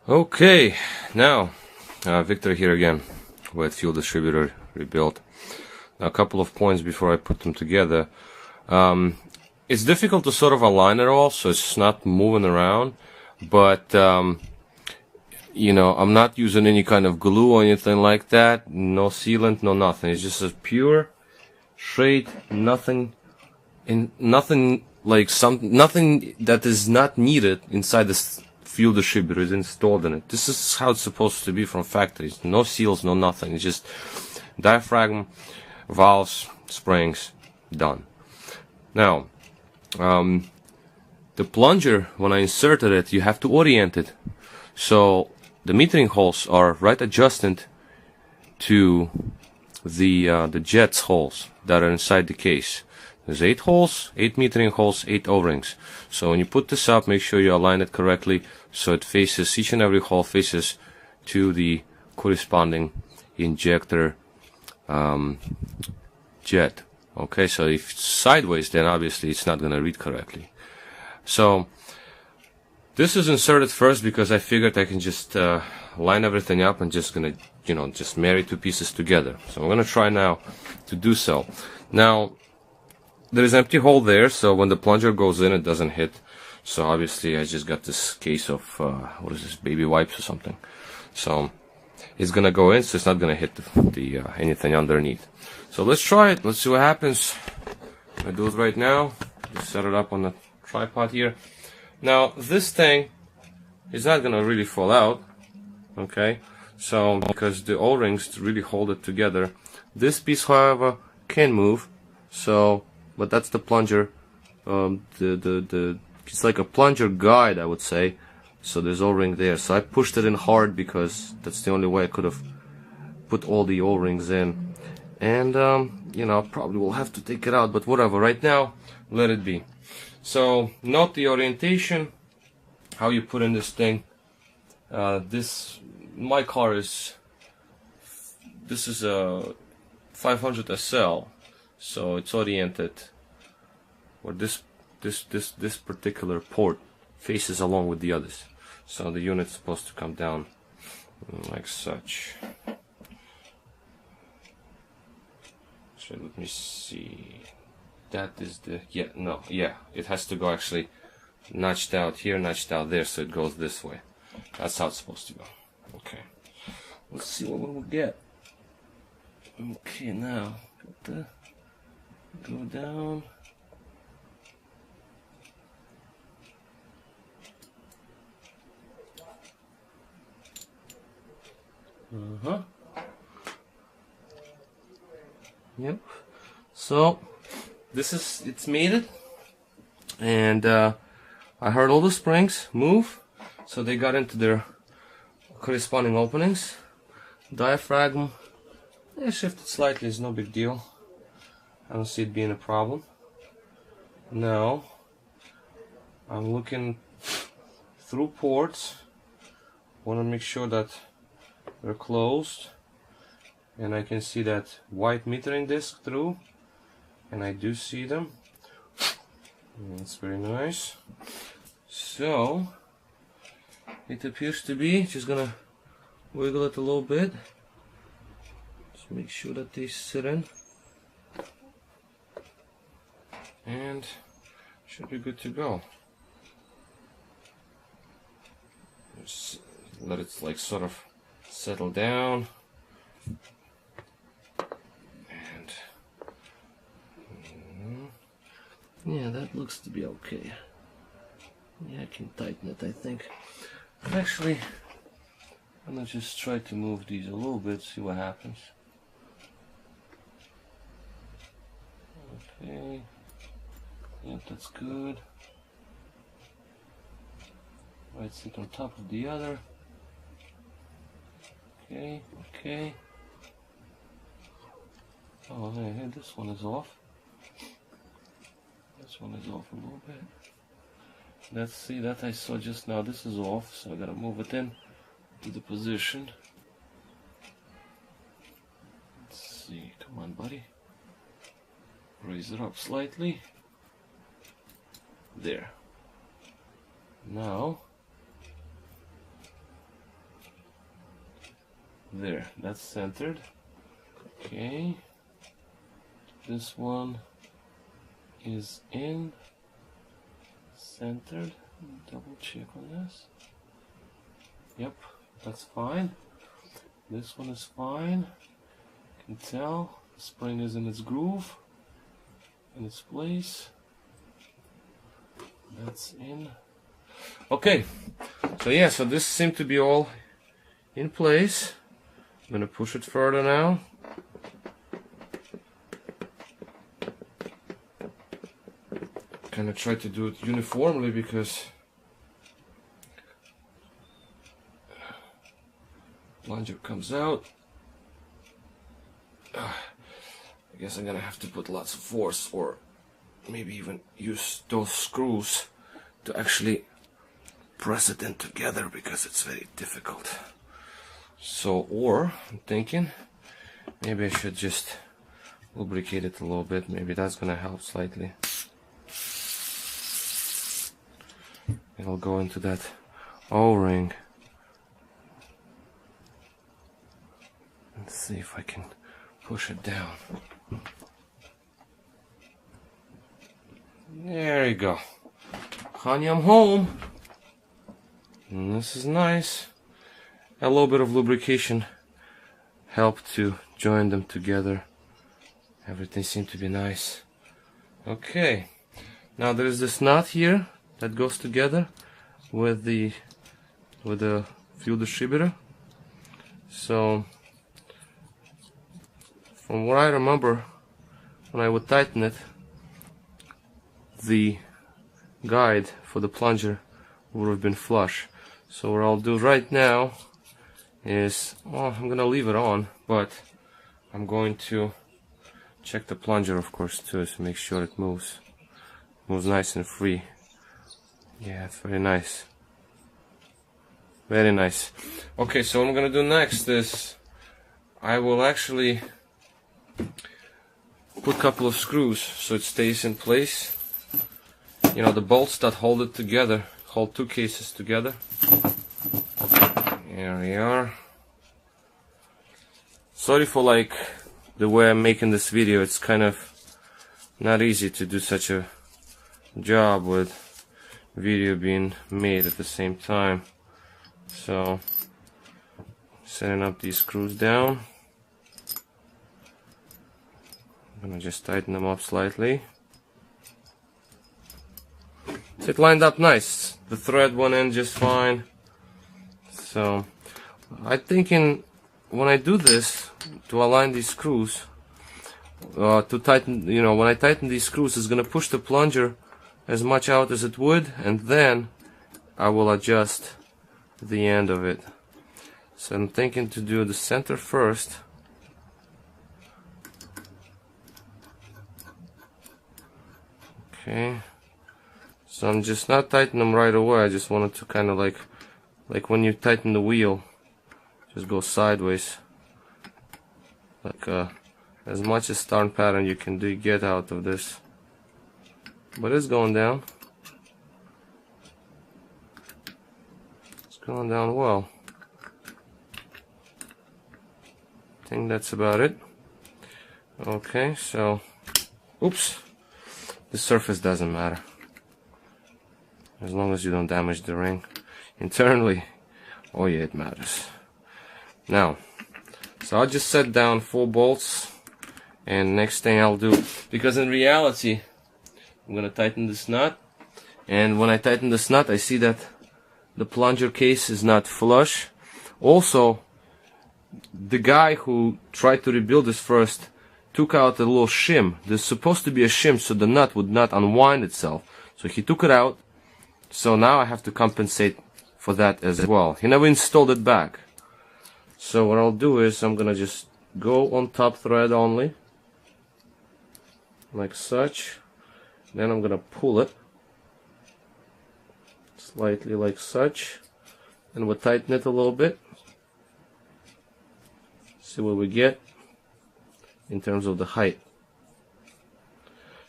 Okay, now Victor here again with fuel distributor rebuilt. Now, a couple of points before I put them together. It's difficult to sort of align it all so it's not moving around, but you know, I'm not using any kind of glue or anything like that. No sealant, no nothing. It's just a pure straight, nothing like nothing that is not needed inside this fuel distributor is installed in it. This is how it's supposed to be from factories. No seals, no nothing. It's just diaphragm, valves, springs, done. Now, the plunger, when I inserted it, you have to orient it. So the metering holes are right adjacent to the jets holes that are inside the case. There's 8 holes, 8 metering holes, 8 O-rings. So when you put this up, make sure you align it correctly so it faces, each and every hole faces to the corresponding injector jet. Okay, so if it's sideways, then obviously it's not going to read correctly. So this is inserted first because I figured I can just line everything up and just gonna, you know, just marry 2 pieces together. So I'm gonna try now to do so. Now, there is an empty hole there, so when the plunger goes in, it doesn't hit. So obviously I just got this case of, what is this, baby wipes or something. So it's gonna go in, so it's not gonna hit the anything underneath. So let's try it, let's see what happens. I do it right now, just set it up on the tripod here. Now this thing is not gonna really fall out, okay? So because the O-rings really hold it together. This piece, however, can move. So, but that's the plunger. It's like a plunger guide, I would say. So there's O-ring there. So I pushed it in hard because that's the only way I could have put all the O-rings in. And you know, probably will have to take it out, but whatever. Right now, let it be. So note the orientation, how you put in this thing. My car is, this is a 500 SL, so it's oriented where this particular port faces along with the others. So the unit's supposed to come down like such. So let me see. That is the, it has to go actually notched out here, notched out there, so it goes this way. That's how it's supposed to go. Okay, let's see what we'll get. Okay, now go down. Yep. So it's mated, and I heard all the springs move, so they got into their corresponding openings. Diaphragm, they shifted slightly, it's no big deal. I don't see it being a problem. Now I'm looking through ports, want to make sure that they're closed, and I can see that white metering disc through, and I do see them. That's very nice. So it appears to be, just gonna wiggle it a little bit, just make sure that they sit in, and should be good to go. Just let it like sort of settle down. Yeah, that looks to be okay. Yeah, I can tighten it, I think. Actually, I'm gonna just try to move these a little bit, see what happens. Okay. Yep, that's good. Right, sit on top of the other. Okay, okay. Oh, hey, this one is off. This one is off a little bit. Let's see, that I saw just now, this is off, so I gotta move it in to the position. Let's see, come on buddy. Raise it up slightly. There. Now There, that's centered. Okay, this one is in, centered. Double check on this. Yep, that's fine. This one is fine. You can tell the spring is in its groove, in its place. That's in. Okay, so yeah, so this seemed to be all in place. I'm gonna push it further now. Kind of try to do it uniformly because plunger comes out. I guess I'm gonna have to put lots of force, or maybe even use those screws to actually press it in together, because it's very difficult. So, or I'm thinking maybe I should just lubricate it a little bit. Maybe that's gonna help slightly. It'll go into that O-ring. Let's see if I can push it down. There you go. Honey, I'm home. And this is nice. A little bit of lubrication helped to join them together. Everything seemed to be nice. Okay. Now there is this nut here that goes together with the fuel distributor. So from what I remember, when I would tighten it, the guide for the plunger would have been flush. So what I'll do right now is, well, I'm gonna leave it on, but I'm going to check the plunger, of course, too, to make sure it moves nice and free. Yeah, it's very nice. Very nice. Okay, so what I'm gonna do next is I will actually put a couple of screws so it stays in place. You know, the bolts that hold it together, hold two cases together. Here we are. Sorry for like the way I'm making this video. It's kind of not easy to do such a job with video being made at the same time. So setting up these screws down. I'm gonna just tighten them up slightly. So it lined up nice. The thread went in just fine. So I'm thinking when I do this to align these screws, to tighten, you know, when I tighten these screws, it's gonna push the plunger as much out as it would, and then I will adjust the end of it. So I'm thinking to do the center first. Okay. So I'm just not tightening them right away. I just wanted to kind of like when you tighten the wheel, just go sideways, like as much as turn pattern you can do, get out of this. But it's going down. It's going down well. I think that's about it. Okay, so oops, the surface doesn't matter as long as you don't damage the ring internally. Oh yeah, it matters. Now, so I'll just set down 4 bolts, and next thing I'll do, because in reality I'm gonna tighten this nut, and when I tighten this nut I see that the plunger case is not flush. Also, the guy who tried to rebuild this first took out a little shim. There's supposed to be a shim so the nut would not unwind itself, so he took it out. So now I have to compensate for that as well. He never installed it back. So what I'll do is I'm gonna just go on top thread only, like such. Then I'm gonna pull it slightly like such, and we'll tighten it a little bit. See what we get in terms of the height.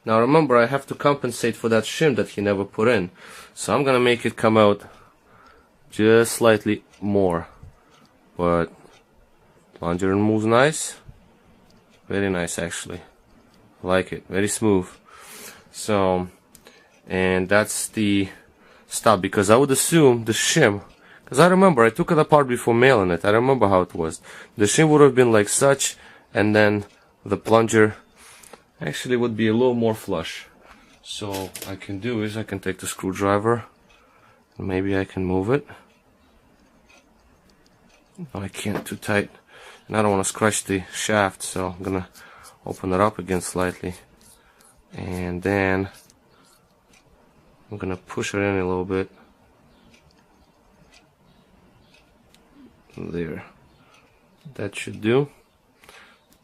Now remember, I have to compensate for that shim that he never put in, so I'm gonna make it come out just slightly more, but Plunger moves nice. Very nice, actually. Like it. Very smooth. So, and that's the stop, because I would assume the shim, because I remember I took it apart before mailing it. I remember how it was. The shim would have been like such, and then the plunger actually would be a little more flush. So I can do is I can take the screwdriver, and maybe I can move it. No, I can't, too tight, and I don't want to scratch the shaft, so I'm gonna open it up again slightly, and then I'm gonna push it in a little bit. There, that should do.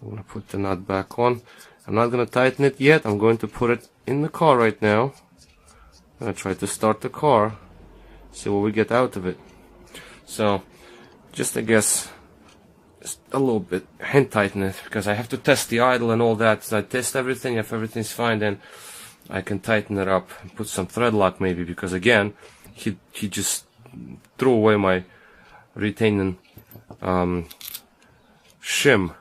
I'm gonna put the nut back on. I'm not gonna tighten it yet. I'm going to put it in the car right now. I'm gonna try to start the car, see what we get out of it. So, just I guess just a little bit hand tighten it, because I have to test the idle and all that. So I test everything. If everything's fine, then I can tighten it up and put some thread lock maybe, because again he just threw away my retaining shim,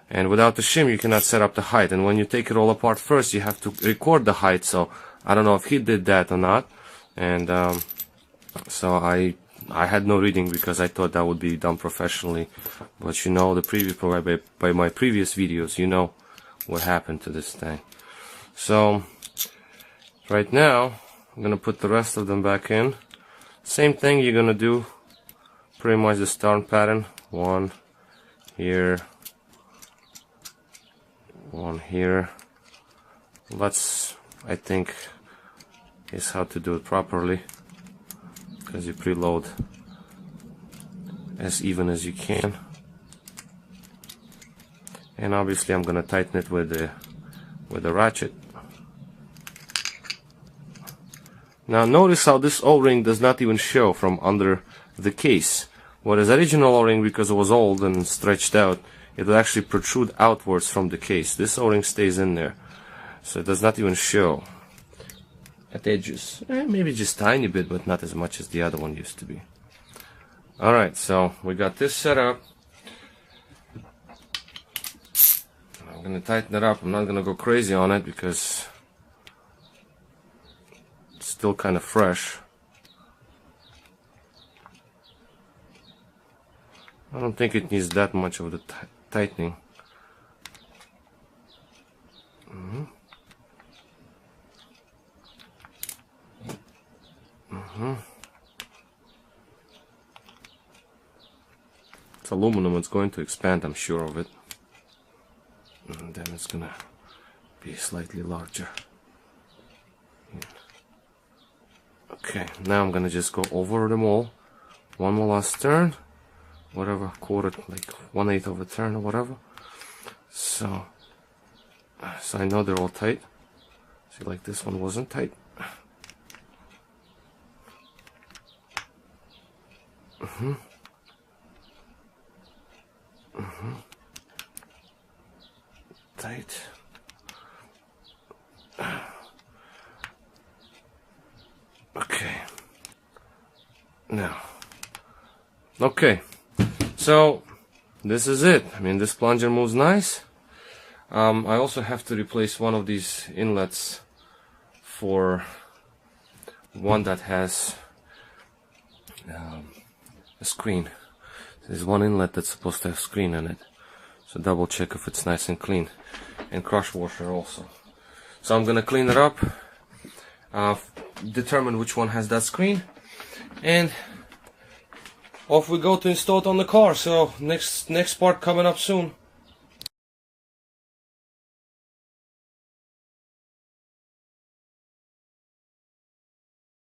and without the shim you cannot set up the height, and when you take it all apart first you have to record the height. So I don't know if he did that or not, and so I had no reading, because I thought that would be done professionally, but you know, the previous by my previous videos, you know what happened to this thing. So right now I'm gonna put the rest of them back in. Same thing you're gonna do, pretty much the start pattern. One here, one here. That's, I think, is how to do it properly, because you preload as even as you can. And obviously I'm gonna tighten it with the ratchet. Now notice how this O-ring does not even show from under the case. Whereas original O-ring, because it was old and stretched out, it will actually protrude outwards from the case. This O-ring stays in there, so it does not even show at the edges. Maybe just tiny bit, but not as much as the other one used to be. Alright, so we got this set up. I'm gonna tighten it up. I'm not gonna go crazy on it because it's still kind of fresh. I don't think it needs that much of the tightening. It's aluminum, it's going to expand, I'm sure of it. And then it's gonna be slightly larger. Okay, now I'm gonna just go over them all. One more last turn. Whatever, quarter, like 1/8 of a turn or whatever. So I know they're all tight. See, like this one wasn't tight. Tight. Okay. Now. Okay. So this is it. I mean, this plunger moves nice. I also have to replace one of these inlets for one that has a screen. There's one inlet that's supposed to have screen in it, so double check if it's nice and clean, and crush washer also. So I'm gonna clean it up, determine which one has that screen, and off we go to install it on the car. So next part coming up soon.